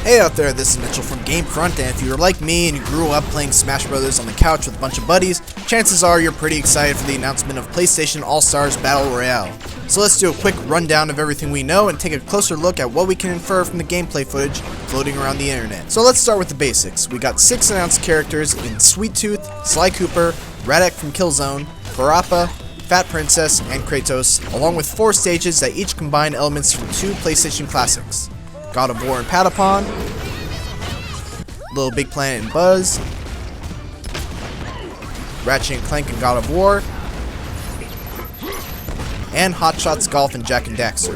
Hey out there, this is Mitchell from Gamefront, and if you're like me and you grew up playing Smash Brothers on the couch with a bunch of buddies, chances are you're pretty excited for the announcement of PlayStation All-Stars Battle Royale. So let's do a quick rundown of everything we know and take a closer look at what we can infer from the gameplay footage floating around the internet. So let's start with the basics. We got 6 announced characters in Sweet Tooth, Sly Cooper, Radek from Killzone, Parappa, Fat Princess, and Kratos, along with 4 stages that each combine elements from 2 PlayStation classics. God of War and Patapon, Little Big Planet and Buzz, Ratchet and Clank and God of War, and Hot Shots Golf and Jak and Daxter.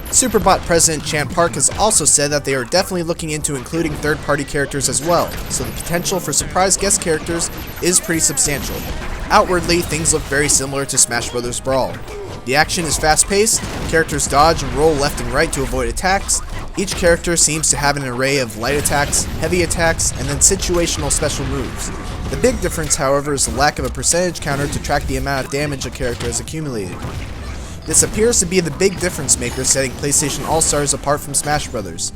Superbot President Chan Park has also said that they are definitely looking into including third-party characters as well, so the potential for surprise guest characters is pretty substantial. Outwardly, things look very similar to Smash Bros. Brawl. The action is fast-paced, characters dodge and roll left and right to avoid attacks. Each character seems to have an array of light attacks, heavy attacks, and then situational special moves. The big difference, however, is the lack of a percentage counter to track the amount of damage a character has accumulated. This appears to be the big difference maker setting PlayStation All-Stars apart from Smash Bros.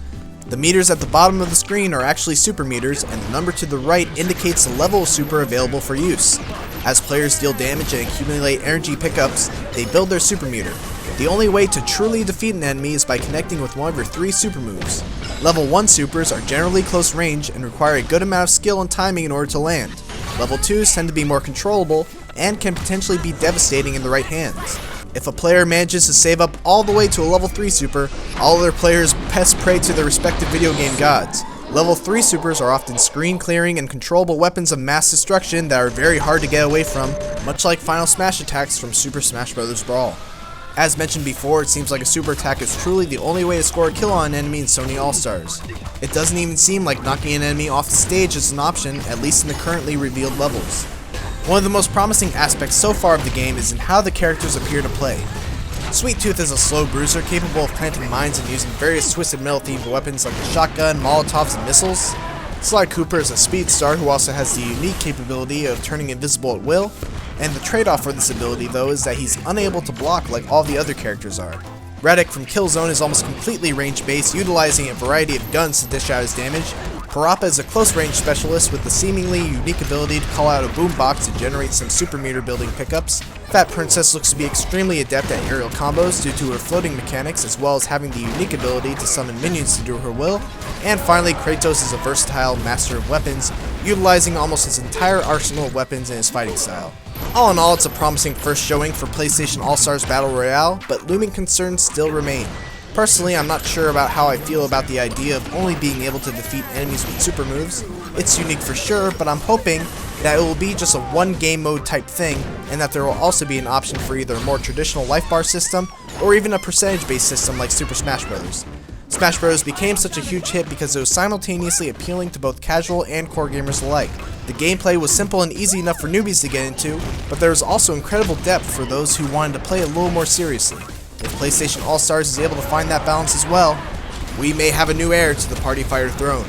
The meters at the bottom of the screen are actually super meters, and the number to the right indicates the level of super available for use. As players deal damage and accumulate energy pickups, they build their super meter. The only way to truly defeat an enemy is by connecting with one of your 3 super moves. Level 1 supers are generally close range and require a good amount of skill and timing in order to land. Level 2s tend to be more controllable and can potentially be devastating in the right hands. If a player manages to save up all the way to a level 3 super, all other players pest prey to their respective video game gods. Level 3 supers are often screen clearing and controllable weapons of mass destruction that are very hard to get away from, much like Final Smash attacks from Super Smash Bros. Brawl. As mentioned before, it seems like a super attack is truly the only way to score a kill on an enemy in Sony All-Stars. It doesn't even seem like knocking an enemy off the stage is an option, at least in the currently revealed levels. One of the most promising aspects so far of the game is in how the characters appear to play. Sweet Tooth is a slow bruiser capable of planting mines and using various Twisted Metal themed weapons like the shotgun, molotovs, and missiles. Sly Cooper is a speed star who also has the unique capability of turning invisible at will, and the trade-off for this ability though is that he's unable to block like all the other characters are. Radek from Killzone is almost completely range-based, utilizing a variety of guns to dish out his damage. Parappa is a close-range specialist with the seemingly unique ability to call out a boombox to generate some super meter building pickups. Fat Princess looks to be extremely adept at aerial combos due to her floating mechanics, as well as having the unique ability to summon minions to do her will. And finally, Kratos is a versatile master of weapons, utilizing almost his entire arsenal of weapons in his fighting style. All in all, it's a promising first showing for PlayStation All-Stars Battle Royale, but looming concerns still remain. Personally, I'm not sure about how I feel about the idea of only being able to defeat enemies with super moves. It's unique for sure, but I'm hoping that it will be just a one game mode type thing, and that there will also be an option for either a more traditional life bar system, or even a percentage based system like Super Smash Bros. Smash Bros. Became such a huge hit because it was simultaneously appealing to both casual and core gamers alike. The gameplay was simple and easy enough for newbies to get into, but there was also incredible depth for those who wanted to play a little more seriously. If PlayStation All-Stars is able to find that balance as well, we may have a new heir to the Party Fighter throne.